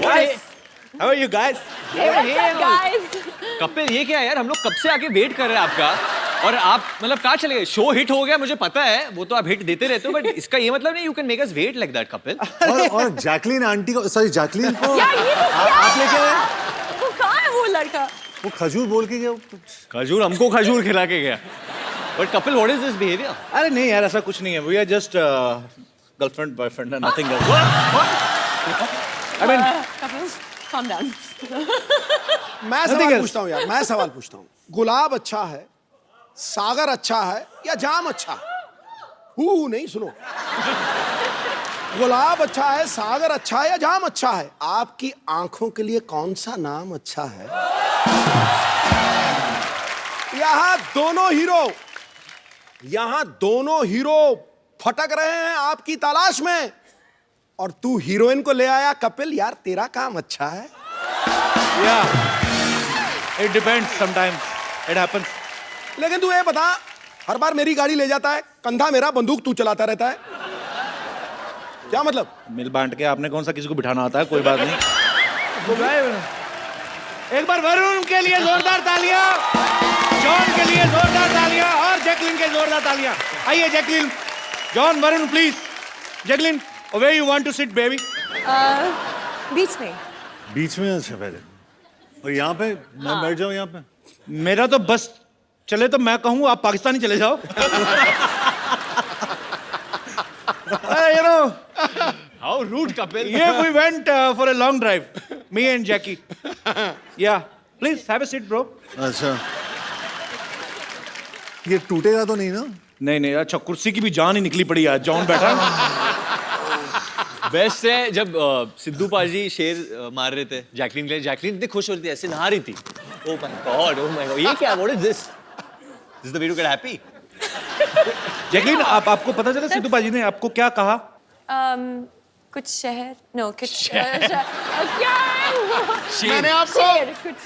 Guys, how are you guys? Hey, what's up, guys? Kapil ये क्या है यार, हम लोग कब से आके वेट कर रहे हैं आपका और आप मतलब कहाँ चले गए? शो हिट हो गया मुझे पता है, वो तो आप हिट देते रहते हो, बट इसका ये मतलब नहीं you can make us wait like that Kapil. और जैकलीन आंटी को, सॉरी जैकलीन को यार ये तो क्या आप लेके है? आए? वो कहाँ है वो लड़का? वो खजूर बोल के गया। खजूर हमको खजूर खिला के गया। But Kapil what is this behaviour? अरे नहीं यार, ऐसा कुछ नहीं है। We are just girlfriend, boyfriend, nothing else. I mean, Couples, calm down. मैं सवाल पूछता हूँ यार, मैं सवाल पूछता हूँ। गुलाब अच्छा है, सागर अच्छा है या जाम अच्छा है? नहीं सुनो। गुलाब अच्छा है, सागर अच्छा है या जाम अच्छा है? आपकी आंखों के लिए कौन सा नाम अच्छा है? यहाँ दोनों हीरो फटक रहे हैं आपकी तलाश में, और तू हीरोइन को ले आया। कपिल यार तेरा काम अच्छा है। yeah. It depends. Sometimes it happens. लेकिन तू ये बता, हर बार मेरी गाड़ी ले जाता है, कंधा मेरा, बंदूक तू चलाता रहता है, क्या मतलब? मिल बांट के आपने कौन सा किसी को बिठाना आता है, कोई बात नहीं। एक बार वरुण के लिए जोरदार तालियां, जॉन के लिए जोरदार तालियां और जैकलिन के जोरदार तालियां। आइए Jacqueline, John, Varun please. Jacqueline, where you want to sit baby? बीच में। बीच में अच्छा पहले, और यहाँ पे मैं बैठ जाऊँ यहाँ पे। मेरा तो बस चले तो मैं कहूँ आप पाकिस्तानी चले जाओ। You know, how rude Kapil. yeah, we went for a long drive, me and Jackie. Yeah, please have a seat, bro. अच्छा, ये टूटेगा तो नहीं ना? नहीं, अच्छा कुर्सी की भी जान ही निकली पड़ी आज। जॉन बैठा। बेस्ट है जब सिद्धू पाजी शेर मार रहे थे जैकलिन के लिए, जैकलिन इतनी खुश हो रही थी, ऐसे नहा रही थी। ओह माय गॉड, ये क्या? What is this? This is the way to get happy. Jacqueline, आपको पता चला सिद्धू पाजी ने आपको क्या कहा? कुछ शहर, नो कुछ क्या है?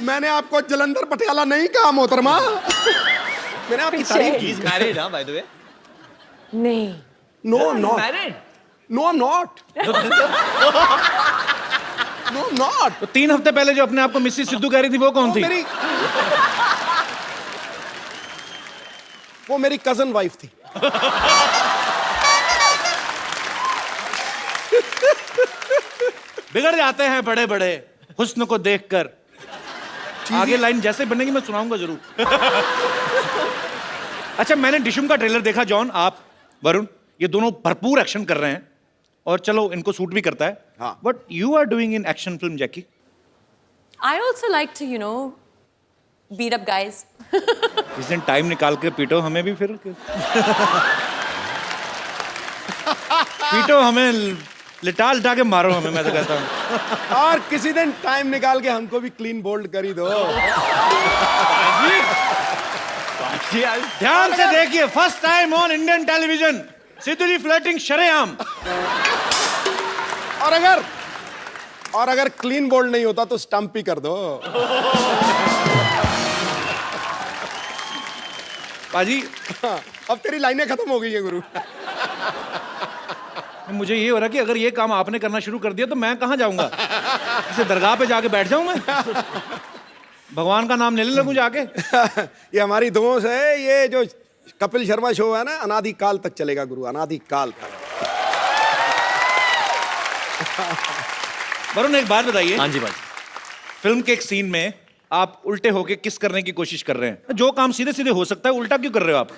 मैंने आपको जलंधर पटियाला नहीं कहा मोहतरमा। मैंने आपकी तारीफ ही की। इज मैरिड, हां, बाय द वे। नहीं। No not, married? No I am not, no not. तो 3 हफ्ते पहले जो अपने आप को मिसेस सिद्धू कह रही थी वो कौन थी? वो मेरी कजन वाइफ थी। बिगड़ जाते हैं बड़े बड़े हुस्न को देखकर। आगे लाइन जैसे बनेगी मैं सुनाऊंगा जरूर। अच्छा, मैंने डिशुम का ट्रेलर देखा। जॉन, आप, वरुण, ये दोनों भरपूर एक्शन कर रहे हैं और चलो इनको सूट भी करता है। हाँ। What you are doing in action film, Jackie? I also like to, you know, beat up guys. इस दिन टाइम निकाल के पीटो हमें भी फिर। पीटो हमें, लिटा लिटा के मारो हमें, मैं तो कहता हूँ। और किसी दिन टाइम निकाल के हमको भी क्लीन बोल्ड करी दो। ध्यान से देखिए, first time on Indian television, Sidhu ji flirting शरेआम। और अगर क्लीन बोल्ड नहीं होता तो स्टंप ही कर दो। पाजी, अब तेरी लाइनें खत्म हो गई है गुरु। मुझे ये हो रहा कि अगर ये काम आपने करना शुरू कर दिया तो मैं कहाँ जाऊंगा? इसे दरगाह पे जाके बैठ जाऊं मैं? भगवान का नाम लेने लगूं जाके? ये हमारी दोस्त है, ये जो कपिल शर्मा शो है ना, अनादि काल तक चलेगा गुरु, अनादि काल तक। वरुण, एक बात बताइए। हाँ जी भाई। फिल्म के एक सीन में आप उल्टे होके किस करने की कोशिश कर रहे हैं। जो काम सीधे सीधे हो सकता है, उल्टा क्यों कर रहे हो आप?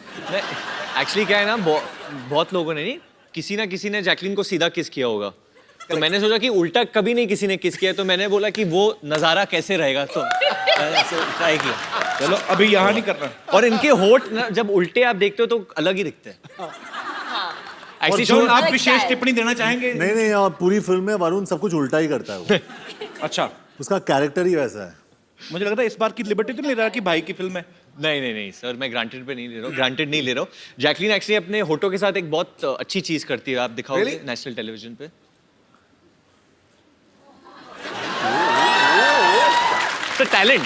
एक्चुअली क्या है ना, बहुत लोगों ने नहीं, किसी ना किसी ने जैकलिन को सीधा किस किया होगा, तो मैंने सोचा कि उल्टा कभी नहीं किसी ने किस किया, तो मैंने बोला कि वो नजारा कैसे रहेगा, तो ट्राई किया। चलो अभी यहाँ नहीं करना। और इनके होठ ना जब उल्टे आप देखते हो तो अलग ही दिखते हैं। और जो आप विशेष टिप्पणी देना चाहेंगे? नहीं, और पूरी फिल्म में वरुण सब कुछ उल्टा ही करता है वो। अच्छा, उसका कैरेक्टर ही वैसा है। मुझे लगता है इस बार की लिबर्टी तो नहीं रहा कि भाई की फिल्म है। नहीं सर, मैं ग्रांटेड पे नहीं ले रहा हूँ, ग्रांटेड नहीं ले रहा हूँ। जैकलिन एक्चुअली अपने होठों के साथ एक बहुत अच्छी चीज करती है, आप दिखाओगे नेशनल टेलीविजन पे। Talent.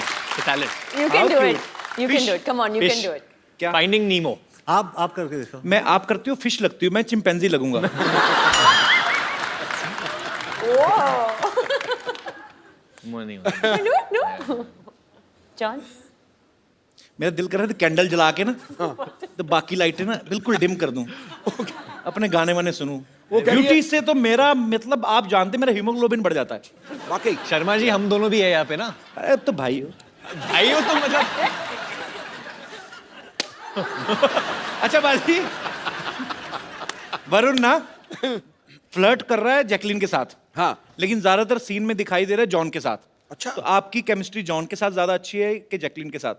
You can do it. You can do it. Come on, you can do it. क्या? फाइंडिंग नीमो। आप करके देखो। मैं आप करती हूँ, फिश लगती हूँ, मैं चिंपैंजी लगूंगा। वो नहीं होता। No. John? मेरा दिल कर रहा था कैंडल जला के ना तो बाकी लाइटें ना बिल्कुल डिम कर दूं, अपने गाने वाने सुनूं। वो ब्यूटी से तो मेरा मतलब आप जानते मेरा हीमोग्लोबिन बढ़ जाता है। वाकई शर्मा जी हम दोनों भी है यहाँ पे ना। अरे तो भाई हो। भाई हो तो मतलब अच्छा बाजी, वरुण ना फ्लर्ट कर रहा है जैकलिन के साथ, हाँ। लेकिन ज्यादातर सीन में दिखाई दे रहा है जॉन के साथ। अच्छा। तो आपकी केमिस्ट्री जॉन के साथ ज्यादा अच्छी है कि जैकलिन के साथ?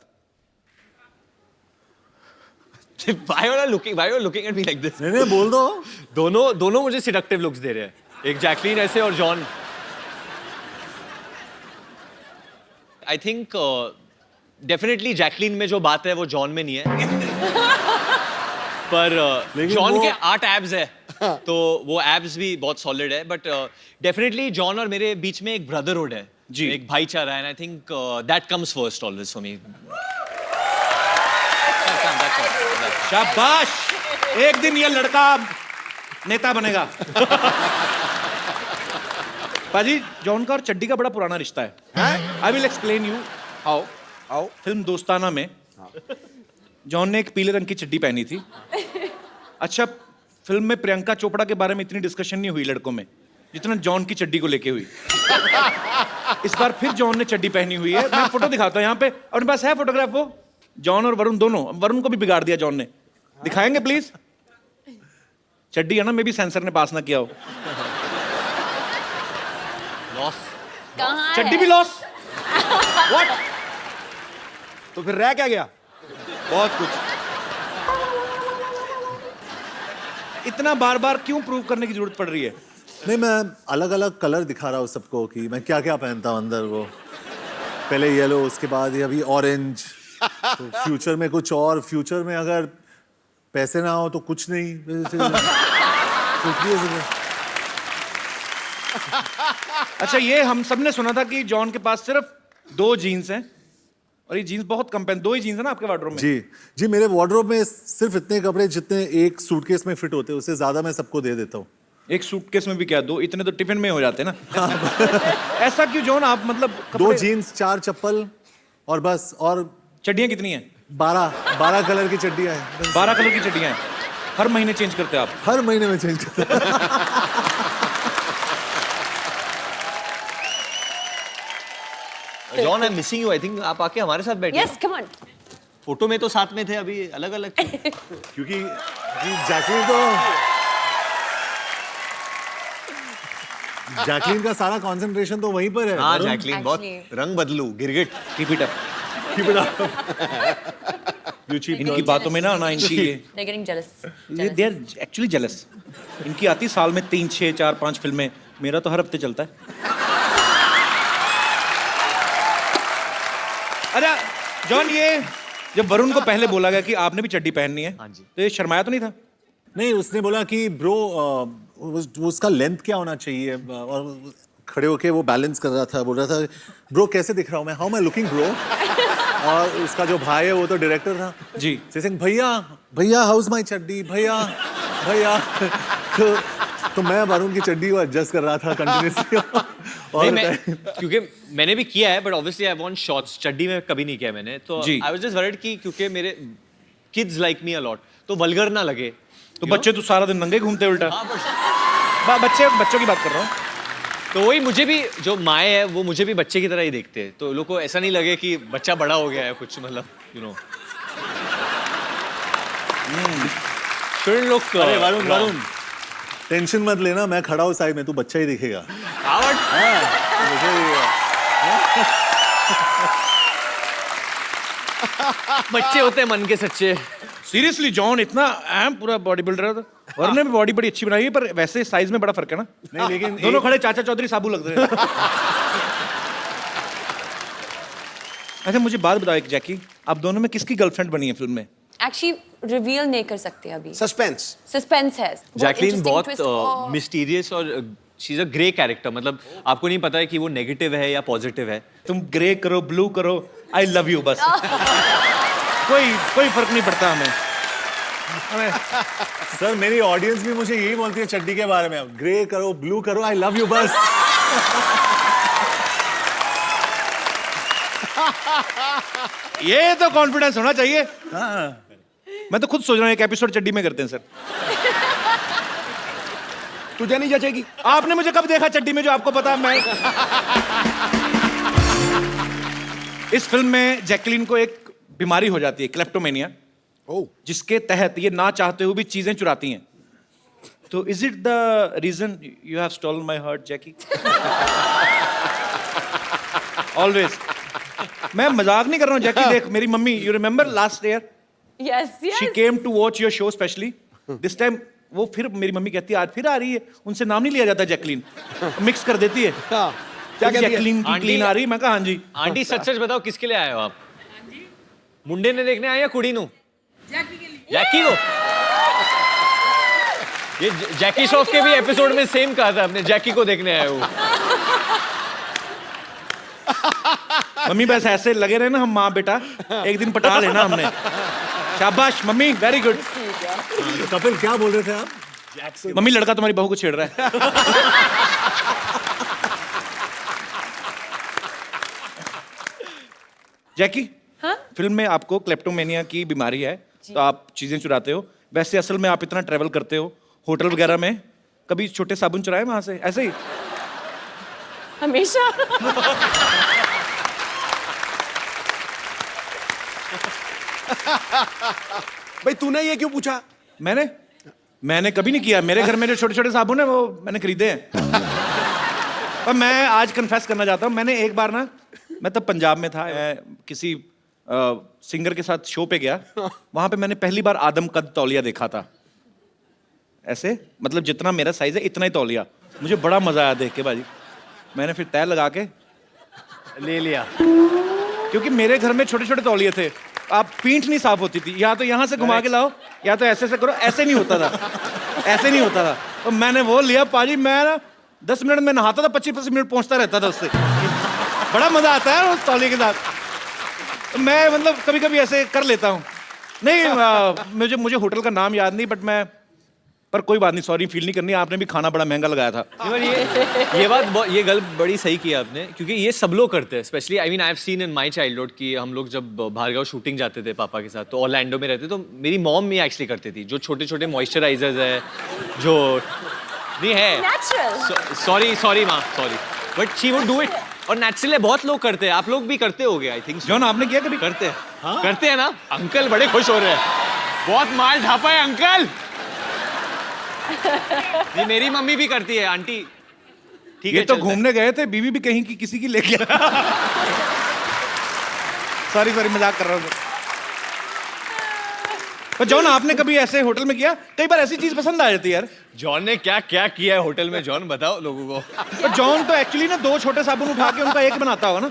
why are you looking at me like this? नहीं बोल दो। दोनों मुझे सिडक्टिव लुक्स दे रहे हैं, एक जैकलीन ऐसे और John. I think definitely Jacqueline में जो बात है वो जॉन में नहीं है। पर लेकिन जॉन वो- के 8 एब्स है तो वो एब्स भी बहुत सॉलिड है। बट डेफिनेटली जॉन और मेरे बीच में एक ब्रदरहुड है जी। एक भाईचारा है। And I think that comes first always for me. शाबाश, एक दिन ये लड़का नेता बनेगा। पाजी, जॉन का और चड्डी का बड़ा पुराना रिश्ता है। I will explain you how. आओ। फिल्म दोस्ताना में जॉन ने एक पीले रंग की चड्डी पहनी थी। अच्छा, फिल्म में प्रियंका चोपड़ा के बारे में इतनी डिस्कशन नहीं हुई लड़कों में जितना जॉन की चड्डी को लेके हुई। इस बार फिर जॉन ने चड्डी पहनी हुई है। मैं फोटो दिखाता हूँ यहाँ पे, और मेरे पास है फोटोग्राफ। वो जॉन और वरुण दोनों, वरुण को भी बिगाड़ दिया जॉन ने। दिखाएंगे प्लीज? चड्डी है ना, मे भी सेंसर ने पास ना किया हो। लॉस। कहाँ चड्डी है? भी लॉस। व्हाट? तो फिर रह क्या गया? बहुत कुछ। इतना बार बार क्यों प्रूव करने की जरूरत पड़ रही है? नहीं, मैं अलग अलग कलर दिखा रहा हूँ सबको कि मैं क्या क्या पहनता हूँ अंदर। वो पहले येलो, उसके बाद ये अभी ऑरेंज, तो फ्यूचर में कुछ और। फ्यूचर में अगर पैसे ना हो तो कुछ नहीं। कुछ भी हो सकता है। अच्छा, ये हम सब ने सुना था कि जॉन के पास सिर्फ 2 जीन्स हैं, और ये जीन्स बहुत कम पहन। 2 ही जीन्स है ना आपके वार्डरोब में? जी, मेरे वार्डरोब में सिर्फ इतने कपड़े जितने एक सूटकेस में फिट होते हैं, उससे ज्यादा मैं सबको दे देता हूँ। एक सूटकेस में भी क्या 2? इतने तो टिफिन में हो जाते हैं ना। ऐसा क्यों जॉन? आप मतलब 2 जीन्स, 4 चप्पल और बस। और चड्डियां कितनी हैं? 12 कलर की चड्डियां हैं। 12 कलर की चड्डियां हैं। हर महीने चेंज करते हैं आप? हर महीने में चेंज करता हूं। John I am missing you. I think आप आके हमारे साथ बैठे। Yes, come on. फोटो में तो साथ में थे, अभी अलग अलग थे। क्योंकि जी जैकलीन का सारा कंसंट्रेशन तो वहीं पर है। हाँ वरुण, जैकलीन बहुत Actually. रंग बदलू गिरगिट। Keep it up. keep it up. You cheap इनकी girls. बातों में ना आना, इनकी ये They're getting jealous. They are actually jealous. इनकी आती साल में 3, 6, 4, 5 फिल्में। मेरा तो हर हफ्ते चलता है। अच्छा जॉन, ये जब वरुण को पहले बोला गया कि आपने भी चड्डी पहननी है, हाँ जी। तो ये शर्माया तो नहीं था? नहीं, उसने बोला कि ब्रो उसका लेंथ क्या होना चाहिए, और खड़े होके वो बैलेंस कर रहा था। बोल रहा था ब्रो कैसे दिख रहा हूँ मैं, how am I looking bro. और उसका जो भाई है वो तो डायरेक्टर था जी। सिंह, भैया हाउस माई चड्डी, भैया। तो मैं वरुण की चड्डी को एडजस्ट कर रहा था कंटिन्यूसली। नहीं, मैं क्योंकि मैंने भी किया है, but obviously I want shorts. चड्डी में कभी नहीं किया मैंने, तो जी। आई वाज जस्ट वरीड कि क्योंकि मेरे kids like me a lot, तो वल्गर ना लगे। तो बच्चे तो सारा दिन नंगे घूमते उल्टा। हाँ, but बच्चों की बात कर रहा हूँ। तो वही, मुझे भी जो माए है वो मुझे भी बच्चे की तरह ही देखते हैं, तो लोग को ऐसा नहीं लगे कि बच्चा बड़ा हो गया है कुछ, मतलब यू नो। shouldn't look अरे wrong. वरुण टेंशन मत लेना, मैं खड़ा हूँ साइड में, तू बच्चा ही दिखेगा। Howard, मुझे बच्चे होते हैं मन के सच्चे। सीरियसली जॉन इतना अहम पूरा बॉडी बिल्डर था। वरुण ने भी बॉडी बड़ी अच्छी बनाई है, पर वैसे साइज में बड़ा फर्क है ना। नहीं, लेकिन दोनों खड़े चाचा चौधरी साबू लग रहे हैं। अच्छा मुझे बात बताओ एक, जैकी, आप दोनों में किसकी गर्लफ्रेंड बनी है फिल्म में? Actually, reveal नहीं कर सकते अभी. सस्पेंस। Suspense है. जैकलीन interesting बहुत twist. Oh. मिस्टीरियस और she is a grey character, मतलब आपको नहीं पता है कि वो नेगेटिव है या पॉजिटिव है। तुम ग्रे करो, ब्लू करो, आई लव यू बस। कोई फर्क नहीं पड़ता हमें। सर मेरी ऑडियंस भी मुझे यही बोलती है चड्डी के बारे में, ग्रे करो, ब्लू करो, आई लव यू बस। ये तो कॉन्फिडेंस होना चाहिए। मैं तो खुद सोच रहा हूँ एक एपिसोड चड्डी में करते हैं सर। तुझे नहीं जचेगी। आपने मुझे कब देखा चड्डी में जो आपको पता है? मैं इस फिल्म में जैकलीन को एक बीमारी हो जाती है, क्लेप्टोमेनिया, जिसके तहत ये ना चाहते हुए भी चीजें चुराती हैं। तो is it the reason you have stolen my heart Jackie? Always. मैं मजाक नहीं कर रहा हूँ जैकी। देख मेरी mummy, you remember last year Yes, yes. She came to watch your show specially. This time वो फिर मेरी मम्मी कहती है आज फिर आ रही है, उनसे नाम नहीं लिया जाता जैकलीन, मिक्स कर देती है। हाँ, क्या कहती है? जैकलीन की क्लीन आ रही है। मैं कहा हाँ जी। आंटी सच सच बताओ किसके लिए आए हो आप? मुंडे ने देखने आए या कुड़ी नु? जैकी को। ये जैकी श्रॉफ के भी एपिसोड में सेम कहा था आपने, जैकी को देखने आए हो। मम्मी बस ऐसे लगे रहे ना हम माँ बेटा, एक दिन पटा लेना हमने। शाबाश मम्मी, वेरी गुड। कपिल क्या बोल रहे थे आप? मम्मी लड़का तुम्हारी बहू को छेड़ रहा है। जैकी, हाँ? फिल्म में आपको क्लेप्टोमेनिया की बीमारी है, तो आप चीजें चुराते हो। वैसे असल में आप इतना ट्रेवल करते हो होटल वगैरह में, कभी छोटे साबुन चुराए वहां से ऐसे ही? हमेशा। भाई तूने ये क्यों पूछा? मैंने कभी नहीं किया। मेरे घर में जो छोटे छोटे साबुन है वो मैंने खरीदे हैं। और मैं आज कन्फेस करना चाहता हूँ, मैंने एक बार ना, मैं तब पंजाब में था, मैं किसी सिंगर के साथ शो पे गया। वहां पे मैंने पहली बार आदम कद तौलिया देखा था। ऐसे मतलब जितना मेरा साइज है इतना ही तौलिया। मुझे बड़ा मजा आया देख के भाजी। मैंने फिर तय लगा के ले लिया, क्योंकि मेरे घर में छोटे छोटे तौलिए थे। आप पीठ नहीं साफ होती थी, या तो यहाँ से घुमा के लाओ या तो ऐसे करो। ऐसे नहीं होता था, ऐसे नहीं होता था। तो मैंने वो लिया पाजी। मैं ना 10 मिनट में नहाता था, 25 मिनट पहुंचता रहता था उससे। बड़ा मजा आता है उस तौलिए के साथ। मैं मतलब कभी कभी ऐसे कर लेता हूँ। नहीं मुझे होटल का नाम याद नहीं, बट मैं, पर कोई बात नहीं, सॉरी फील नहीं करनी। आपने भी खाना बड़ा महंगा लगाया था। ये गल बड़ी सही की आपने, क्योंकि ये सब लोग करते हैं। Specially I mean I have seen in my childhood कि हम लोग जब भार्गव शूटिंग जाते थे पापा के साथ, तो ऑरलैंडो में रहते, तो मेरी मॉम भी एक्चुअली करती थी। जो छोटे छोटे मॉइस्चराइजर्स है जो नहीं है, Natural. सॉरी माँ, sorry, but she would do it. और नेचुरली बहुत लोग करते हैं, आप लोग भी करते होगे आई थिंक। जॉन आपने किया कभी? करते हैं, करते हैं ना। अंकल बड़े खुश हो रहे हैं, बहुत माल ढापा है अंकल। नहीं, मेरी मम्मी भी करती है आंटी। ठीक ये है, तो चलता है। घूमने गए थे, बीवी भी कहीं की किसी की ले गया। सॉरी मजाक कर रहा हूँ। पर जॉन आपने कभी ऐसे होटल में किया? कई बार ऐसी चीज पसंद आ जाती है यार। जॉन ने क्या क्या किया है होटल में, जॉन बताओ लोगों को। पर जॉन तो एक्चुअली ना 2 छोटे साबुन उठा के उनका एक बनाता होगा ना।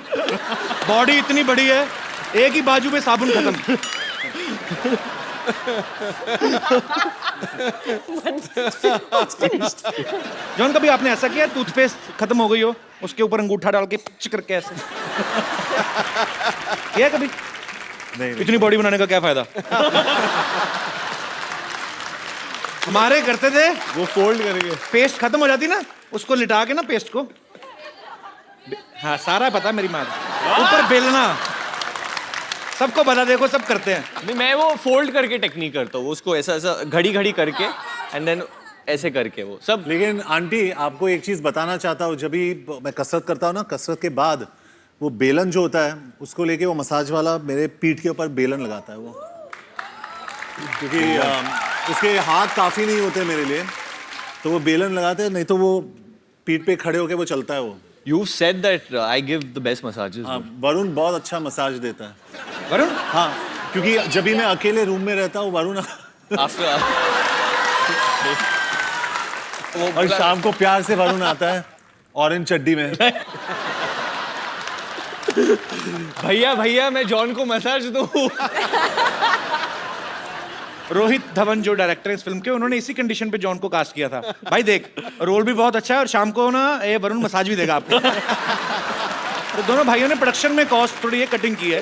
बॉडी इतनी बड़ी है, एक ही बाजू पे साबुन खत्म। जॉन कभी आपने ऐसा किया टूथपेस्ट खत्म हो गई हो, उसके ऊपर अंगूठा डाल के पिच करके ऐसे किया कभी? नहीं, इतनी बॉडी बनाने का क्या फायदा? हमारे करते थे, वो फोल्ड करके। पेस्ट खत्म हो जाती ना, उसको लिटा के ना पेस्ट को, हाँ सारा पता मेरी माँ, ऊपर बेलना, सबको पता, देखो सब करते हैं। नहीं, मैं वो फोल्ड करके टेक्निक करता हूँ, उसको ऐसा ऐसा घड़ी घड़ी करके एंड देन ऐसे करके वो सब। लेकिन आंटी आपको एक चीज बताना चाहता हूँ, जब भी मैं कसरत करता हूँ ना, कसरत के बाद वो बेलन जो होता है उसको लेके वो मसाज वाला मेरे पीठ के ऊपर बेलन लगाता है वो, क्योंकि उसके हाथ काफी नहीं होते मेरे लिए, तो वो बेलन लगाते हैं, नहीं तो वो पीठ पे खड़े होके वो चलता है वो। You said that I give the best massages. हाँ, वरुण बहुत अच्छा मसाज देता है। वरुण? हाँ, क्योंकि जब भी मैं अकेले रूम में रहता हूँ वरुण After और शाम को प्यार से वरुण आता है ऑरेंज चड्डी में। भैया मैं जॉन को मसाज दूं। रोहित धवन जो डायरेक्टर है इस फिल्म के, उन्होंने इसी कंडीशन पे जॉन को कास्ट किया था। भाई देख, रोल भी बहुत अच्छा है और शाम को ना ये वरुण मसाज भी देगा आपको। तो दोनों भाइयों ने प्रोडक्शन में कॉस्ट थोड़ी ये कटिंग की है,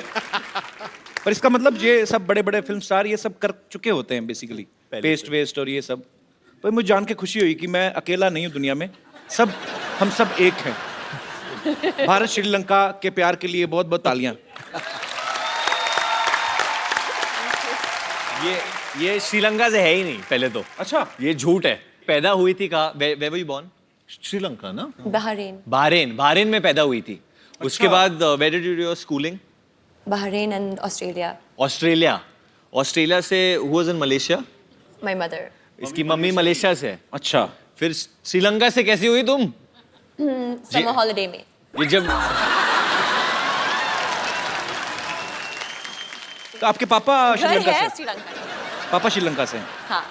पर इसका मतलब ये सब बड़े बड़े फिल्म स्टार ये सब कर चुके होते हैं बेसिकली, पेस्ट वेस्ट और ये सब। पर मुझे जान के खुशी हुई कि मैं अकेला नहीं हूँ दुनिया में, हम सब एक हैं। भारत श्रीलंका के प्यार के लिए बहुत बहुत तालियां। ये श्रीलंका से है ही नहीं पहले तो। अच्छा, ये झूठ है। पैदा हुई थी कहाँ? Where were you born? Sri Lanka ना? Bahrain. बहरीन में पैदा हुई थी। उसके बाद where did you do your schooling? Bahrain and Australia. Australia से who was in Malaysia? My mother. इसकी मम्मी मलेशिया से है। अच्छा। फिर श्रीलंका से कैसी हुई तुम? Summer holiday में. ये जब तो आपके पापा घर श्रीलंका है से? श्रीलंका में. पापा श्रीलंका से हैं। हाँ.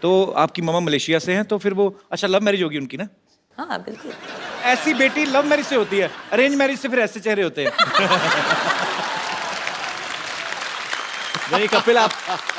तो आपकी मामा मलेशिया से हैं, तो फिर वो अच्छा लव मैरिज होगी उनकी ना? हाँ बिल्कुल. ऐसी बेटी लव मैरिज से होती है, अरेंज मैरिज से फिर ऐसे चेहरे होते हैं। नहीं कपिल, आप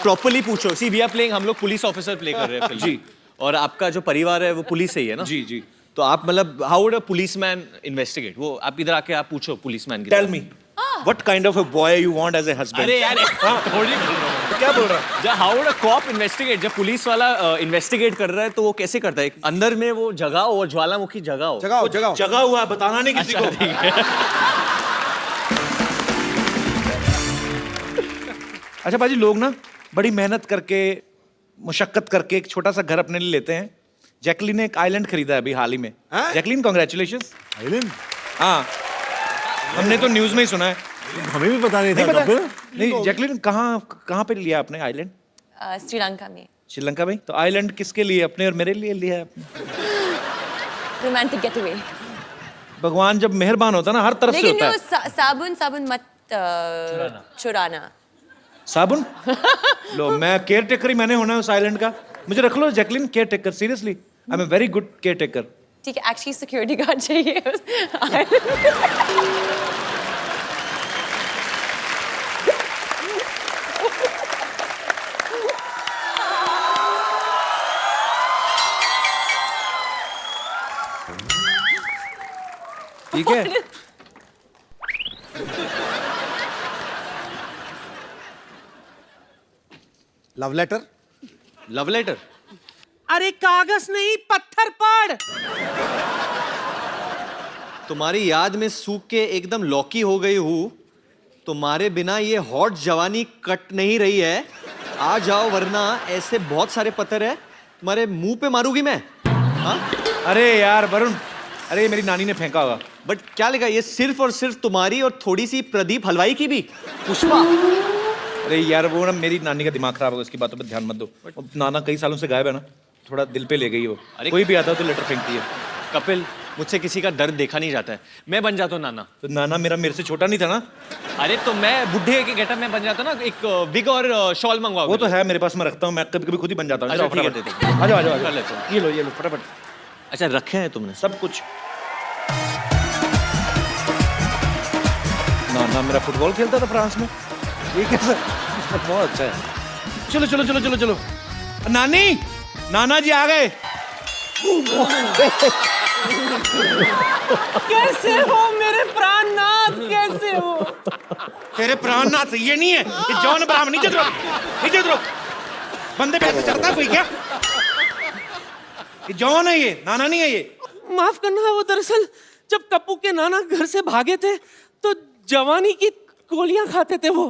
प्रॉपर्ली पूछो। सी वी आर प्लेइंग, हम लोग पुलिस ऑफिसर प्ले कर रहे हैं फिल्म। जी। और आपका जो परिवार है वो पुलिस से ही है ना? जी जी। तो आप मतलब how would a policeman investigate? वो आप इधर आके आप पूछो पुलिसमैन की। Tell me what kind of a boy you want as a husband? अरे यार थोड़ी बोल रहा हूँ। क्या बोल रहा है? जब how would a cop investigate? जब पुलिस वाला इन्वेस्टिगेट कर रहा है तो वो कैसे करता है? अंदर में वो जगह हो, वो ज्वालामुखी जगह हो। जगाओ जगा हुआ है, बताना नहीं किसी को। ठीक है। अच्छा बाजी, लोग ना बड़ी मेहनत करके, मुशक्कत करके एक छोटा सा घर अपने लिए लेते हैं। जैकलीन ने एक आइलैंड खरीदा है अभी हाल ही में। हाँ? Jacqueline congratulations. आइलैंड? हाँ, हमने तो न्यूज में ही सुना है। हमें भी पता नहीं नहीं था पता? कपिल। नहीं, जैकलीन कहाँ पे लिया आपने आइलैंड? श्रीलंका में. श्रीलंका में? तो आइलैंड किसके लिए, अपने और मेरे लिए लिया है आपने? Romantic getaway. भगवान जब मेहरबान होता है ना, हर तरफ से लेकिन होता वो है। साबुन मत चुराना. साबुन? लो, मैं केयर टेकर ही मैंने होना है उस आइलैंड का। मुझे रख लो Jacqueline, caretaker, seriously I am a very good caretaker. ठीक है, एक्चुअली सिक्योरिटी गार्ड चाहिए. ठीक है। Love letter? Love letter? अरे कागज नहीं, पत्थर पड़. तुम्हारी याद में सूख के एकदम लौकी हो गई हूँ। तुम्हारे बिना ये हॉट जवानी कट नहीं रही है। आ जाओ वरना ऐसे बहुत सारे पत्थर है तुम्हारे मुंह पे मारूंगी मैं। हाँ? अरे यार वरुण, अरे ये मेरी नानी ने फेंका होगा। बट क्या लिखा? ये सिर्फ और सिर्फ तुम्हारी और थोड़ी सी प्रदीप हलवाई की भी। पुष्पा। अरे यार वो ना मेरी नानी का दिमाग खराब होगा, उसकी बातों पर ध्यान मत दो। अब नाना कई सालों से गायब है ना, थोड़ा दिल पे ले गई वो। अरे कोई भी आता है तो लेटर फेंकती है। कपिल, मुझसे किसी का दर्द देखा नहीं जाता है। मैं बन जाता हूँ नाना। तो नाना मेरे से छोटा नहीं था ना? अरे तो मैं बुढ़े के गेटअप में बन जाता ना, एक विग और शॉल मंगवाओ। वो तो है मेरे पास, मैं रखता हूँ, मैं कभी कभी खुद ही बन जाता हूँ। अच्छा, जाओ, ठीक है, फटाफट। ठीक है। आ जाओ आ जाओ आ कर जाओ। लेता हूँ। ये लो फटाफट, अच्छा रखे हैं तुमने? सब कुछ। नाना मेरा फुटबॉल खेलता था फ्रांस में। ये कैसा? बहुत अच्छा है। चलो चलो चलो चलो चलो। नानी, नाना जी आ गए। कैसे हो मेरे प्राणनाथ, कैसे हो? तेरे प्राणनाथ ये नहीं है, ये जॉन अब्राहम। नीचे उतरो, नीचे उतरो। बंदे पे ऐसे चढ़ता है कोई क्या? ये जॉन है, ये नाना नहीं है ये। माफ करना, वो दरअसल जब कप्पू के नाना घर से भागे थे तो जवानी की गोलियां खाते थे वो।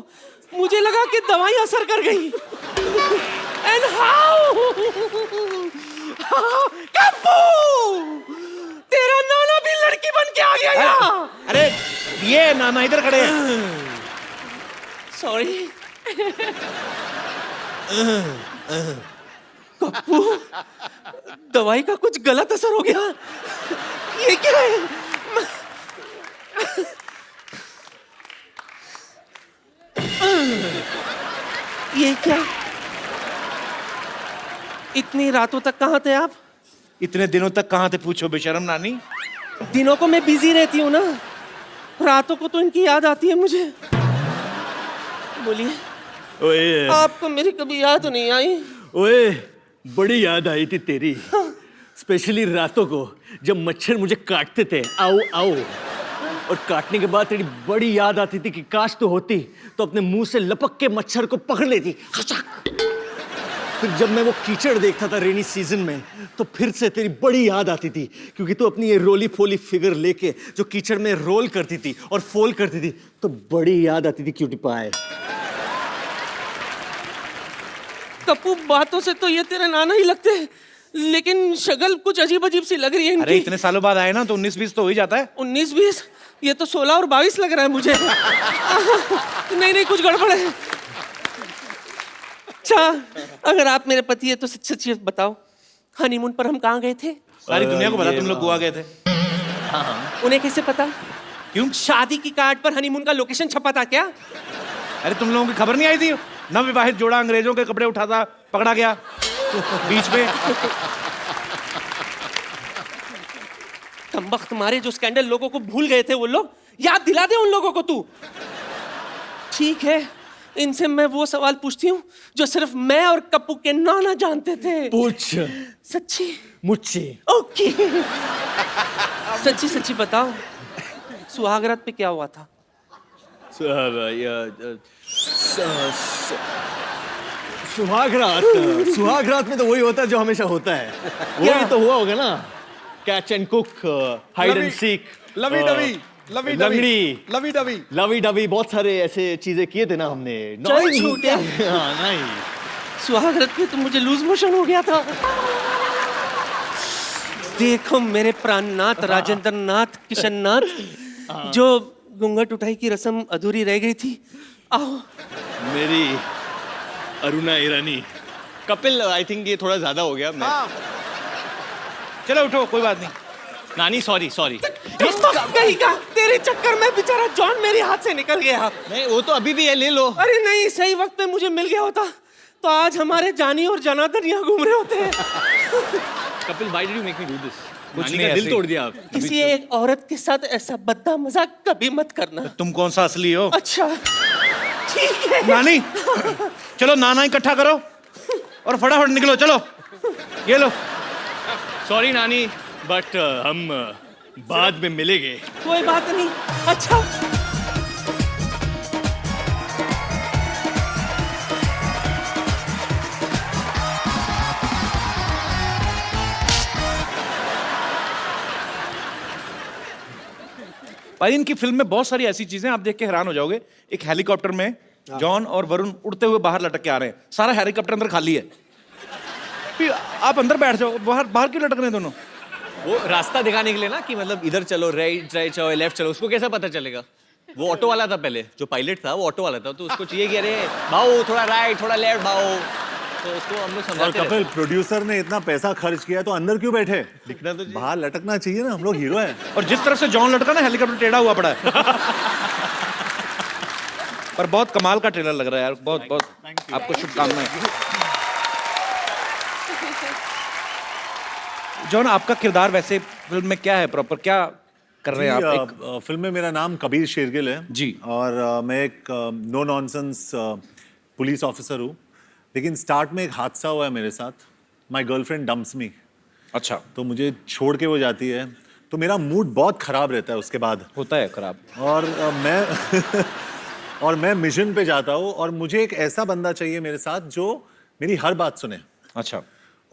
मुझे लगा कि दवाई असर कर गई। एंड हाउ कप्पू, तेरा नाना भी लड़की बन के आ गया यहाँ। अरे ये नाना इधर खड़े हैं। सॉरी कप्पू, दवाई का कुछ गलत असर हो गया। ये क्या है? ये क्या? इतनी रातों तक कहाँ थे आप? इतने दिनों तक कहाँ थे पूछो बेशरम नानी। दिनों को मैं बिजी रहती हूँ ना, रातों को तो इनकी याद आती है मुझे। बोलिए, ओए आपको मेरी कभी याद नहीं आई? ओए, बड़ी याद आई थी तेरी, स्पेशली रातों को जब मच्छर मुझे काटते थे। आओ आओ। और काटने के बाद तेरी बड़ी याद आती थी कि काश तो होती तो अपने मुंह से लपक के मच्छर को पकड़ लेती। फिर जब मैं वो कीचड़ देखता था रेनी सीजन में तो फिर से तेरी बड़ी याद आती थी, क्योंकि तू अपनी ये रोली फोली फिगर लेके जो कीचड़ में रोल करती थी और फोल करती थी, तो बड़ी याद आती थी क्यूटी पाए। कप्पू, बातों से तो ये तेरे नाना ही लगते हैं, लेकिन शक्ल कुछ अजीब अजीब सी लग रही है अरे इनकी। इतने सालों बाद आए ना तो 19-20 तो हो ही जाता है। 19-20? ये तो 16 और 22 लग रहा है मुझे। नहीं नहीं, कुछ गड़बड़ है। अच्छा, अगर आप मेरे पति है तो सच सच बताओ, हनीमून पर हम कहाँ गए थे? सारी दुनिया को पता तुम लोग गोवा गए थे। उन्हें कैसे पता? क्यों? शादी की कार्ड पर हनीमून का लोकेशन छपा था क्या? अरे तुम लोगों की खबर नहीं आई थी? नवविवाहित जोड़ा अंग्रेजों के कपड़े उठाता पकड़ा गया बीच में। कमबख्त मारे, जो स्कैंडल लोगों को भूल गए थे वो लोग, याद दिला दे उन लोगों को तू। ठीक है, इनसे मैं वो सवाल पूछती हूँ जो सिर्फ मैं और कप्पू के नाना जानते थे। पूछ सच्ची? मुझसे। ओके। सच्ची सच्ची बताओ, सुहागरात पे क्या हुआ था? सुहागरात में तो वही होता है जो हमेशा होता है। वही तो हुआ होगा ना, catch and cook, hide and seek, lovey dovey, lovey लंगड़ी, लवी डवी, लवी डवी, बहुत सारे ऐसे चीजें किए थे ना हमने। चल छूटे। हाँ, नहीं। सुहागरात पे तो मुझे लूज मोशन हो गया था। देखो मेरे प्राणनाथ, राजेंद्र नाथ, किशन नाथ, जो घूंघट उठाई की रस्म अधूरी रह गई थी, आओ। मेरी अरुणा ईरानी। कपिल, आई थिंक ये थोड़ा ज्यादा हो गया। चलो उठो, कोई बात नहीं। नानी सॉरी सॉरी। कहीं का तेरे चक्कर में बेचारा जॉन मेरे हाथ से निकल गया। नहीं, वो तो अभी भी है, ले लो। अरे नहीं, सही वक्त पे मुझे मिल गया होता तो आज हमारे जानी और जनार्दन यहाँ घूम रहे होते हैं। Kapil, why did you make me do this? नानी नहीं, का दिल ऐसे तोड़ दिया आप। किसी एक औरत के साथ ऐसा बद्दा मजाक कभी मत करना। तुम कौन सा असली हो? अच्छा ठीक है। नानी, चलो नाना इकट्ठा करो और फटाफट निकलो, चलो। ये लो। सॉरी नानी, बट हम बाद में मिलेंगे। कोई बात नहीं। अच्छा भाई, इनकी फिल्म में बहुत सारी ऐसी चीजें आप देख के हैरान हो जाओगे। एक हेलीकॉप्टर में जॉन और वरुण उड़ते हुए बाहर लटक के आ रहे हैं, सारा हेलीकॉप्टर अंदर खाली है। फिर आप अंदर बैठ जाओ, बाहर बाहर क्यों लटक रहे हैं दोनों? वो रास्ता दिखाने के लिए ना, कि मतलब इधर चलो, राइट चलो, लेफ्ट चलो। उसको कैसा पता चलेगा? वो ऑटो वाला था पहले, जो पायलट था वो ऑटो वाला था, तो उसको चाहिए कि अरे भाऊ थोड़ा राइट थोड़ा लेफ्ट भाऊ, तो उसको हम लोग और समझाते कपिल, प्रोड्यूसर ने इतना पैसा खर्च किया तो अंदर क्यों बैठे? दिखना तो चाहिए। बाहर लटकना चाहिए ना, हम लोग हीरो हैं। और जिस तरफ से जॉन लटका ना, हेलीकॉप्टर टेढ़ा हुआ पड़ा है। पर बहुत कमाल का ट्रेलर लग रहा है यार, बहुत बहुत आपको शुभकामनाएं। जॉन, आपका किरदार वैसे फिल्म में क्या है, प्रॉपर क्या कर रहे हैं आप? एक फिल्म में मेरा नाम कबीर शेरगिल है जी। और मैं एक नो नॉनसेंस पुलिस ऑफिसर हूँ, लेकिन स्टार्ट में एक हादसा हुआ है मेरे साथ। माय गर्लफ्रेंड डम्प्स मी। अच्छा, तो मुझे छोड़ के वो जाती है, तो मेरा मूड बहुत खराब रहता है उसके बाद। होता है खराब। और मैं और मैं मिशन पे जाता हूँ और मुझे एक ऐसा बंदा चाहिए मेरे साथ जो मेरी हर बात सुने। अच्छा,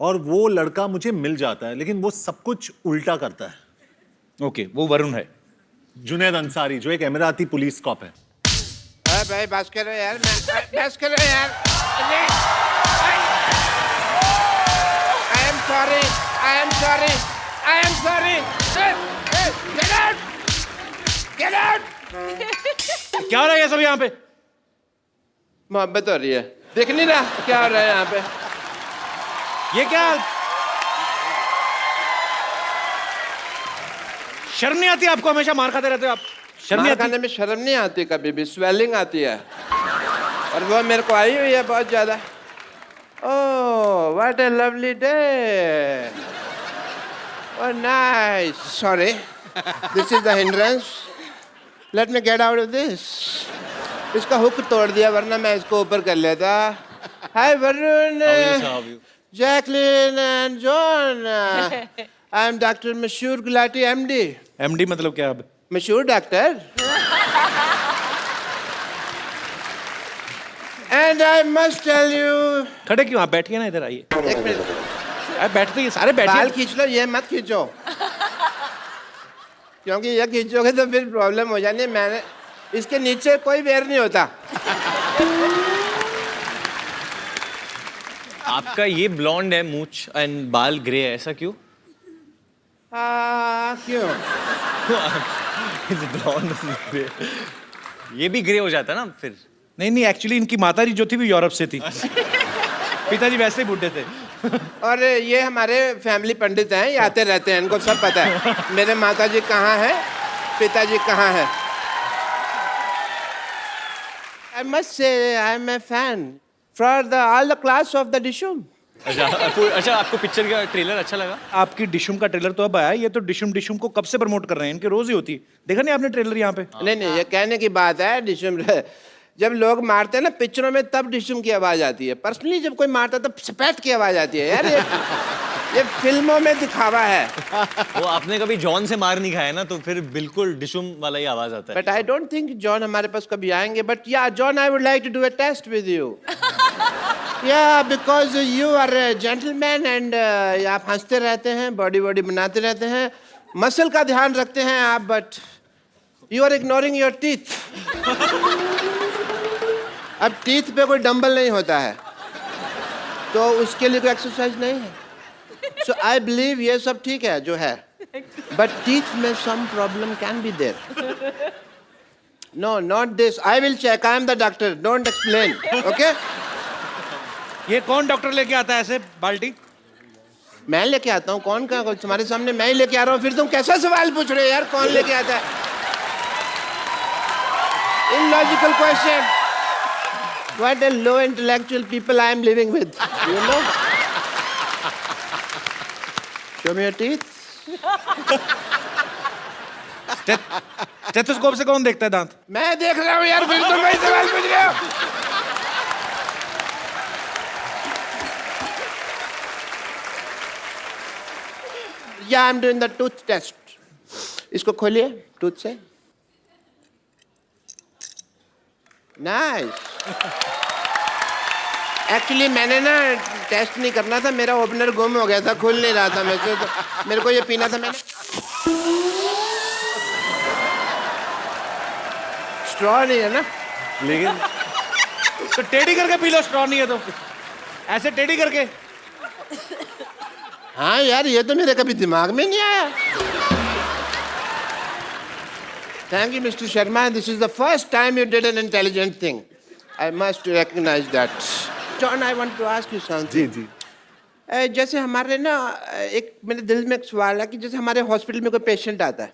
और वो लड़का मुझे मिल जाता है, लेकिन वो सब कुछ उल्टा करता है। ओके, वो वरुण है। जुनैद अंसारी, जो एक एमिराती पुलिस कॉप है। अरे भाई बस करो यार, बस करो यार। I am sorry, I am sorry, I am sorry. Get out! Get out! क्या हो रहा है ये सब यहाँ पे? मोहब्बत हो रही है, देख नहीं रहा क्या हो रहा है यहाँ पे? ये क्या? शर्म नहीं आती आपको? हमेशा मार खाते रहते हो आप, शर्म नहीं मार आती? खाने में शर्म नहीं आती, कभी भी स्वेलिंग आती है, और वो मेरे को आई हुई है बहुत ज्यादा। Oh, what a lovely day. Oh nice. Sorry, this is the hindrance. Let me get out of this. इसका हुक तोड़ दिया, वरना मैं इसको ऊपर कर लेता। Hi Varun, Jacqueline and John. I am doctor मशहूर गुलाटी, एमडी। एमडी मतलब क्या? अब मशहूर doctor. And I must tell you, खड़े क्यों आप बैठिए ना इधर आइए एक मिनट, आप बैठते ही सारे बाल बैठिए खींच लो, ये मत खींचो, क्योंकि ये खींचोगे तो फिर प्रॉब्लम हो जानी है। मैंने इसके नीचे कोई वेयर नहीं होता। आपका ये ब्लॉन्ड है मूछ एंड बाल ग्रे है, ऐसा क्यों? क्यों? ब्लॉन्ड ग्रे, ये भी ग्रे हो जाता ना फिर। नहीं नहीं एक्चुअली इनकी माता जी जो थी वो यूरोप से थी पिताजी वैसे ही बूढ़े थे और ये हमारे फैमिली पंडित हैं, ये आते रहते हैं, इनको सब पता है मेरे माताजी कहाँ हैं, पिताजी कहाँ हैं। I must say I am a fan for all the class of the Dishum. अच्छा आपको पिक्चर का ट्रेलर अच्छा लगा? आपकी डिशुम का ट्रेलर तो अब आया, ये तो डिशुम डिशुम को कब से प्रमोट कर रहे हैं, इनके रोज ही होती है। देखा नहीं आपने ट्रेलर यहाँ पे? नहीं, ये कहने की बात है। डिशुम जब लोग मारते हैं ना पिक्चरों में, तब डिशुम की आवाज आती है। पर्सनली जब कोई मारता है तब सपैट की आवाज आती है। यार ये फिल्मों में दिखावा है। वो आपने कभी जॉन से मार नहीं खाया ना, तो फिर बिल्कुल डिशुम वाला ही आवाज आता है। But I don't think John हमारे पास कभी आएंगे। But yeah John, I would like to do a test with you. Yeah because you are a gentleman and आप हंसते रहते हैं, बॉडी बॉडी बनाते रहते हैं, मसल का ध्यान रखते हैं आप, but you are ignoring your teeth. अब टीथ पे कोई डंबल नहीं होता है, तो उसके लिए कोई एक्सरसाइज नहीं है। सो आई बिलीव ये सब ठीक है जो है, बट टीथ में some problem can be there. No, not this. I will check, I am the doctor, don't explain, okay? ये कौन डॉक्टर लेके आता है ऐसे बाल्टी? मैं लेके आता हूँ। कौन का? तुम्हारे सामने मैं ही लेके आ रहा हूँ, फिर तुम कैसा सवाल पूछ रहे हो यार, कौन लेके आता है? Illogical question. What a low intellectual people I am living with, you know? Show me your teeth. Stethoscope से कौन देखता है दांत? मैं देख रहा हूँ यार, फिर तुम वही सवाल पूछ रहे हो। Yeah, I'm doing the tooth test. इसको खोलिए टूथ से। Nice. एक्चुअली मैंने ना टेस्ट नहीं करना था, मेरा ओपनर गुम हो गया था, खुल नहीं रहा था मेरे को ये पीना था। मैंने स्ट्रॉ नहीं है ना, लेकिन तो टेढ़ी करके पी लो, स्ट्रॉ नहीं है तो ऐसे टेढ़ी करके। हाँ यार, ये तो मेरे कभी दिमाग में नहीं आया। Thank you, Mr. Sharma. This is the first time you did an intelligent thing. I must recognize that. John, I want to ask you something. जी जैसे हमारे ना एक मेरे दिल में एक सवाल है कि जैसे हमारे हॉस्पिटल में कोई पेशेंट आता है,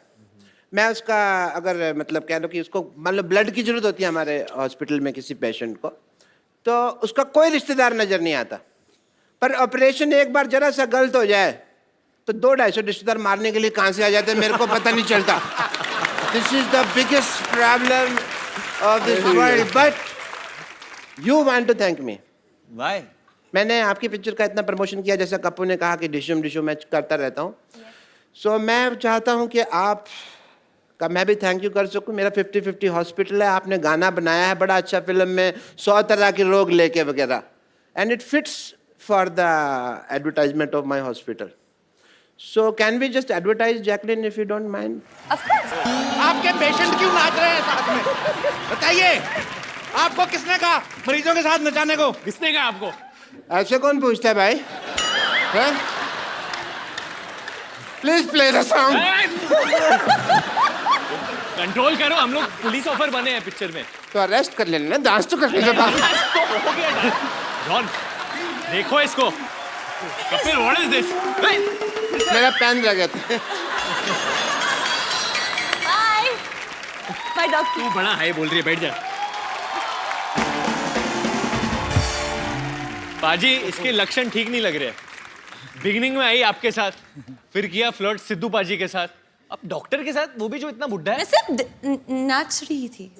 मैं उसका अगर मतलब कह लो कि उसको मान लो ब्लड की जरूरत होती है हमारे हॉस्पिटल में किसी पेशेंट को, तो उसका कोई रिश्तेदार नजर नहीं आता, पर ऑपरेशन एक बार जरा सा गलत हो जाए तो 200-250 रिश्तेदार मारने के लिए कहाँ से आ जाते हैं, मेरे को पता नहीं चलता। This is the biggest problem of this world, but you want to thank me. Why? मैंने आपकी पिक्चर का इतना प्रमोशन किया, जैसा कप्पू ने कहा कि डिशुम डिशुम मैं करता रहता हूँ। सो मैं चाहता हूँ कि आप का मैं भी थैंक यू कर सकूँ। मेरा 50-50 हॉस्पिटल है, आपने गाना बनाया है बड़ा अच्छा फिल्म में, 100 तरह के रोग लेके वगैरह, and it fits for the advertisement of my hospital. So can we just advertise Jacqueline if you don't mind? Of course. आपके पेशेंट क्यों नाच रहे हैं साथ में, बताइए? आपको किसने कहा मरीजों के साथ नचाने को? किसने कहा आपको? ऐसे कौन पूछता है भाई? Please play the song. Control करो, हम लोग पुलिस ऑफर बने हैं पिक्चर में। तो अरेस्ट कर लेना, डांस तो करने से बात। जॉन, देखो इसको। Kapil, what is this? मेरा पेन रह गया था। Bye. Bye, doctor. तू बड़ा हाई बोल रही है, बैठ जा। पाजी, इसके लक्षण ठीक नहीं लग रहे। बिगिनिंग में आई आपके साथ, फिर किया फ्लर्ट सिद्धू पाजी के साथ, अब डॉक्टर के साथ, वो भी जो इतना बुड्ढा है। मैं सिर्फ नाच रही थी।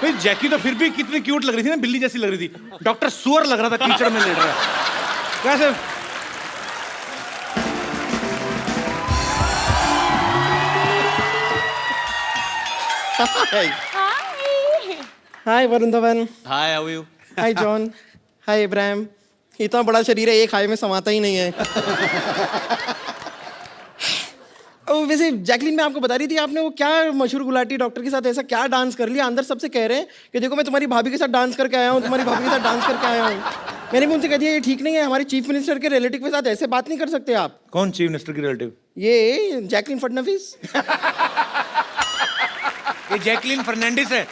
भाई जैकी तो फिर भी कितनी क्यूट लग रही थी ना, बिल्ली जैसी लग रही थी। डॉक्टर सुअर लग रहा था, कीचड़ में लेट रहा है। कैसे? Hi Varun Dhawan. Hi, how are you? Hi John, hi Ibrahim. इतना बड़ा शरीर है, एक हाय में समाता ही नहीं है। वैसे जैकलिन, मैं आपको बता रही थी, आपने वो क्या मशहूर गुलाटी डॉक्टर के साथ ऐसा क्या डांस कर लिया? अंदर सबसे कह रहे हैं कि देखो मैं तुम्हारी भाभी के साथ डांस करके आया हूँ, तुम्हारी भाभी के साथ डांस करके आया हूँ। मैंने भी उनसे कह दिया ये ठीक नहीं है, हमारे चीफ मिनिस्टर के रिलेटिव के साथ ऐसे बात नहीं कर सकते आप। कौन चीफ मिनिस्टर की रिलेटिव? ये जैकलिन फडणवीस। ये जैकलिन फर्नांडिस है।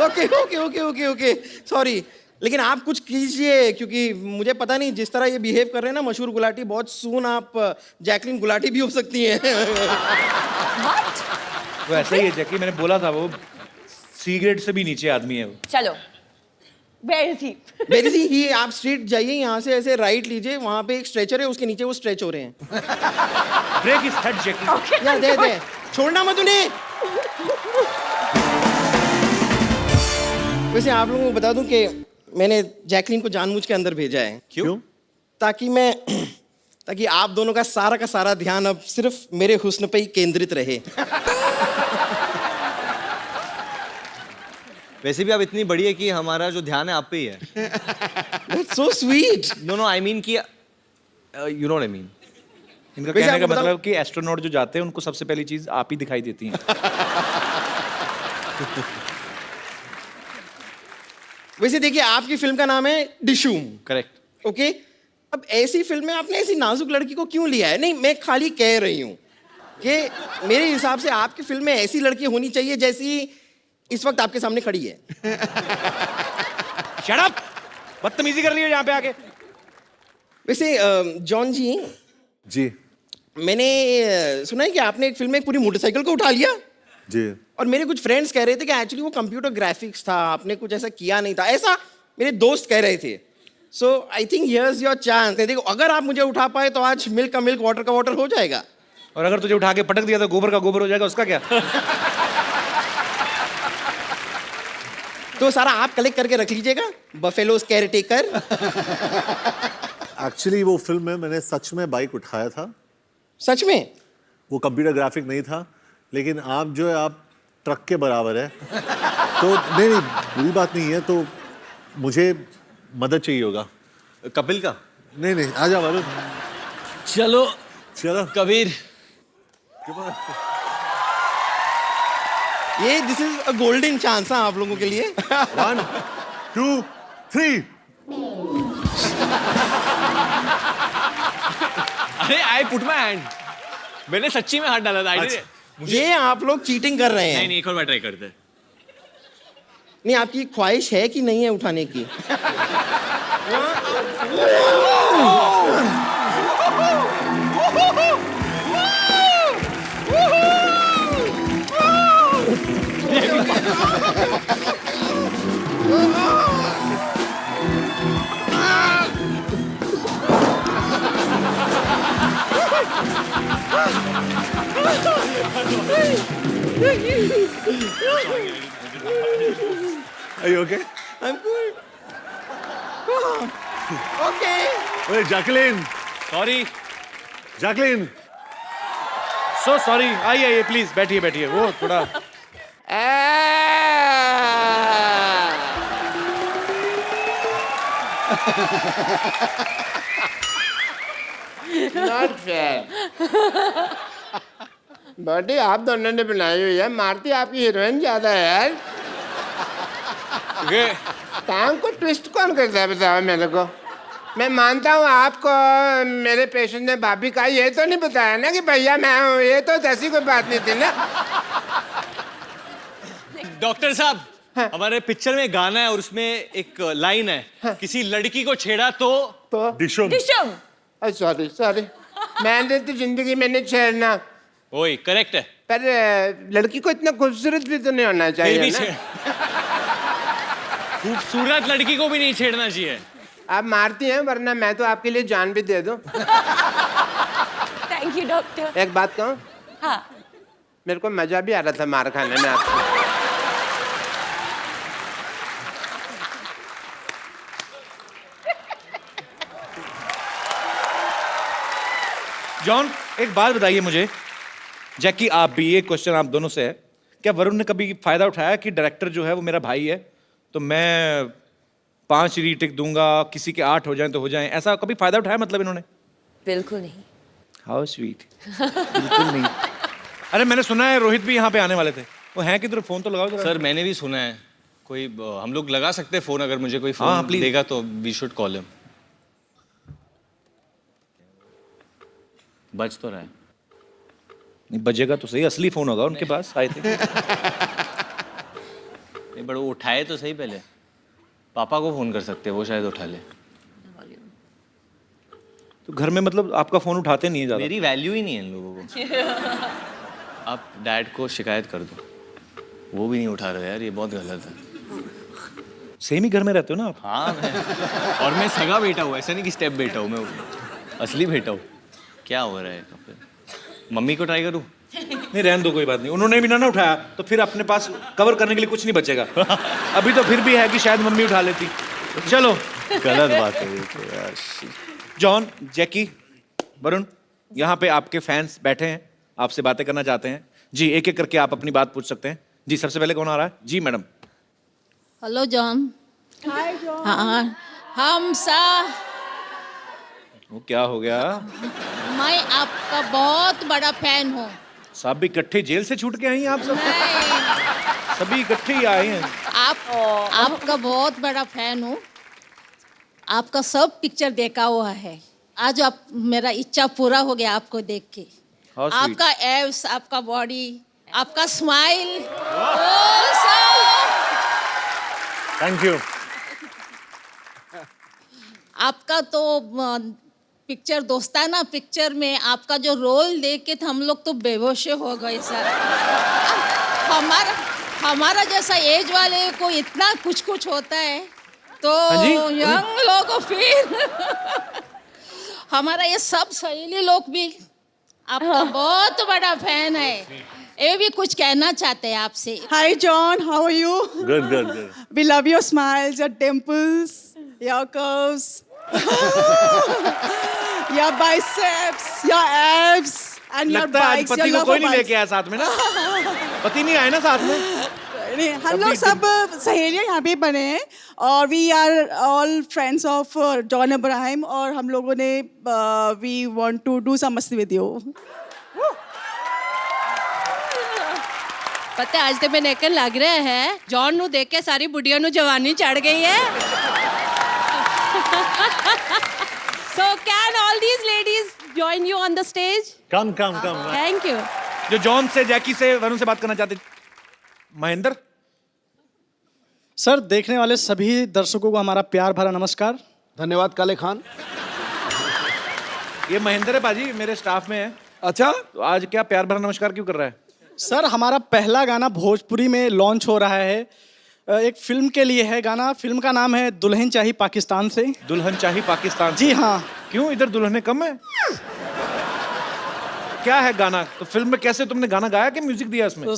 Okay okay okay okay okay, sorry. लेकिन आप कुछ कीजिए, क्योंकि मुझे पता नहीं जिस तरह ये बिहेव कर रहे हैं ना मशहूर गुलाटी, बहुत सून आप जैकलिन गुलाटी भी हो सकती हैं। वो ऐसा ही है जैकी, मैंने बोला था, वो सी ग्रेड से भी नीचे आदमी है वो। चलो, where is he? वेरी सी ही, आप स्ट्रीट जाइए, यहाँ से ऐसे राइट लीजिए, वहाँ पे एक स्ट्रेचर है, उसके नीचे वो स्ट्रेच हो रहे हैं। ब्रेक हिज हेड जैकी। यार दे छोड़ना मत उन्हें। वैसे आप लोगों को बता दूं कि मैंने जैकलिन को जानबूझ के अंदर भेजा है। क्यों? ताकि आप दोनों का सारा ध्यान अब सिर्फ मेरे हुस्न पे ही केंद्रित रहे। वैसे भी आप इतनी बड़ी है कि हमारा जो ध्यान है आप पे ही है। That's so sweet. No I mean कि you know what I mean. इनका वैसे कहने का आपको मतलब कि एस्ट्रोनॉट जो जाते हैं उनको सबसे पहली चीज आप ही दिखाई देती हैं। वैसे देखिए, आपकी फिल्म का नाम है डिशूम। करेक्ट। ओके, अब ऐसी फिल्म में आपने ऐसी नाजुक लड़की को क्यों लिया है? नहीं, मैं खाली कह रही हूँ कि मेरे हिसाब से आपकी फिल्म में ऐसी लड़की होनी चाहिए जैसी इस वक्त आपके सामने खड़ी है। Shut up! बदतमीजी कर रही हो यहाँ पे आके। वैसे जॉन जी, जी मैंने सुना है कि आपने एक फिल्म में एक पूरी मोटरसाइकिल को उठा लिया, जी। और मेरे कुछ फ्रेंड्स कह रहे थे कि एक्चुअली वो कंप्यूटर ग्राफिक्स था, आपने कुछ ऐसा किया नहीं था, ऐसा मेरे दोस्त कह रहे थे। So I think here's your chance. देखो, अगर आप मुझे उठा पाए तो आज मिल्क का मिल्क, वाटर का वाटर हो जाएगा। और अगर तुझे उठा के पटक दिया तो गोबर का गोबर हो जाएगा, उसका क्या? तो सारा आप कलेक्ट करके रख लीजिएगा, बफेलोज केयर टेकर। एक्चुअली वो फिल्म में मैंने सच में बाइक उठाया था। सच में? वो कंप्यूटर ग्राफिक नहीं था, लेकिन आप जो है आप ट्रक के बराबर है। तो नहीं बुरी बात नहीं है, तो मुझे मदद चाहिए होगा। कपिल का? नहीं आ जा वरुण। चलो चलो कबीर। ये this is a golden chance है आप लोगों के लिए। 1 2 3। अरे आई पुट माय हैंड। मैंने सच्ची में हाथ डाला था। ये आप लोग चीटिंग कर रहे हैं। नहीं एक और बार ट्राई करते हैं। नहीं, आपकी ख्वाहिश है कि नहीं है उठाने की? Are you okay? I'm good. Okay. Wait, Jacqueline. Sorry, Jacqueline. So sorry. आइए प्लीज, बैठिए। वो थोड़ा नॉट फेयर। बॉडी आप दोनों ने बनाई हुई है, मारती आपकी हीरोइन ज्यादा है यार। टांग को ट्विस्ट कौन करता है बताओ मेरे को? मैं मानता हूँ आपको मेरे पेशेंट ने भाभी कहा, ये तो नहीं बताया ना कि भैया मैं हूँ, ये तो ऐसी कोई बात नहीं थी ना। डॉक्टर साहब, हमारे पिक्चर में गाना है और उसमें एक लाइन है, किसी लड़की को छेड़ा तो Dishum. Dishum. सॉरी मैंने तो जिंदगी में नहीं छेड़ना, ओए करेक्ट है। पर लड़की को इतना खूबसूरत भी तो नहीं होना फिर चाहिए भी ना। खूबसूरत लड़की को भी नहीं छेड़ना चाहिए। आप मारती हैं, वरना मैं तो आपके लिए जान भी दे दूं। Thank you, doctor. एक बात कहूं, हाँ, मेरे को मजा भी आ रहा था मार खाने में आपको। जॉन, एक बात बताइए मुझे, जैकी आप भी, ये क्वेश्चन आप दोनों से है क्या वरुण ने कभी फायदा उठाया कि डायरेक्टर जो है वो मेरा भाई है, तो मैं 5 रीटेक दूंगा, किसी के 8 हो जाएं तो हो जाएं, ऐसा कभी फायदा उठाया मतलब इन्होंने? बिल्कुल नहीं. How sweet. बिल्कुल नहीं. अरे मैंने सुना है रोहित भी यहाँ पे आने वाले थे, वो हैं किधर? फोन तो लगाओ जरा. सर मैंने भी सुना है, कोई हम लोग लगा सकते हैं फोन, अगर मुझे कोई हाँ, फोन please. देगा तो वी शुड कॉल हिम. बज तो रहा है. नहीं बजेगा तो सही, असली फोन होगा उनके पास आए थे. नहीं बट वो उठाए तो सही पहले. पापा को फोन कर सकते हैं, वो शायद उठा ले. तो घर में मतलब आपका फोन उठाते नहीं है ज्यादा? मेरी वैल्यू ही नहीं है इन लोगों को. आप डैड को शिकायत कर दो, वो भी नहीं उठा रहे यार, ये बहुत गलत है. सेम ही घर में रहते हो ना आप? हाँ और मैं सगा बेटा हूँ, ऐसा नहीं कि स्टेप बेटा हूँ, मैं असली बेटा हूँ. क्या हो रहा है यहाँ पे? मम्मी को ट्राई करूँ? नहीं रहने दो, कोई बात नहीं. उन्होंने भी ना उठाया तो फिर अपने पास कवर करने के लिए कुछ नहीं बचेगा. अभी तो फिर भी है कि शायद मम्मी उठा लेती. चलो गलत बात है ये तो यार. जॉन, जैकी, वरुण, यहाँ पे आपके फैंस बैठे हैं, आपसे बातें करना चाहते हैं. जी एक एक करके आप अपनी बात पूछ सकते हैं. जी सबसे पहले कौन आ रहा है? जी madam. Hello John. Hi John. हाँ हम वो क्या हो गया? मैं आपका बहुत बड़ा फैन हूँ. सब भी इकट्ठे जेल से छूट के आई हैं आप सब? सभी इकट्ठे ही आए हैं. आपका बहुत बड़ा फैन हूँ. आपका सब पिक्चर देखा हुआ है. आज आप मेरा इच्छा पूरा हो गया आपको देख के. How sweet. आपका एब्स, आपका बॉडी, आपका स्माइल. Thank you. आपका तो पिक्चर दोस्ताना पिक्चर में आपका जो रोल देख के हम लोग तो बेहोश हो गए सर. हमारा जैसा एज वाले को इतना कुछ होता है तो हाँ जी? यंग लोगों फिर हमारा ये सब सहेली लोग भी आपका बहुत बड़ा फैन है. ये भी कुछ कहना चाहते हैं आपसे. Hi John, how are you? Good good good. We love your smiles, your dimples, your curves, your biceps, your abs, and your लगता है आज bikes. पति your को love कोई for नहीं bikes. लेके आया साथ में ना. पति नहीं आए ना साथ में. नहीं, हम लोग सब सहेलियां यहाँ पे बने हैं और we are all friends of John Abraham और हम लोगों ने we want to do some मस्ती विद यू. पता है, आज तो मैं नेकन लग रहा है. जॉन नु देख के सारी बुढ़िया नु जवानी चढ़ गई है. So can all these ladies join you on the stage? Come come come. Thank you. जो जॉन से, जैकी से, वरुण से बात करना चाहते. महेंद्र. सर देखने वाले सभी दर्शकों को हमारा प्यार भरा नमस्कार. धन्यवाद काले खान. ये महेंद्र है बाजी, मेरे स्टाफ में है. अच्छा, तो आज क्या प्यार भरा नमस्कार क्यों कर रहा है? सर हमारा पहला गाना भोजपुरी में लॉन्च हो रहा है. एक फिल्म के लिए है गाना. फिल्म का नाम है दुल्हन चाहिए पाकिस्तान से. दुल्हन चाहिए पाकिस्तान से. जी हाँ. क्यों इधर दुल्हने कम है? क्या है गाना? तो फिल्म में कैसे तुमने गाना गाया कि म्यूजिक दिया उसमें? तो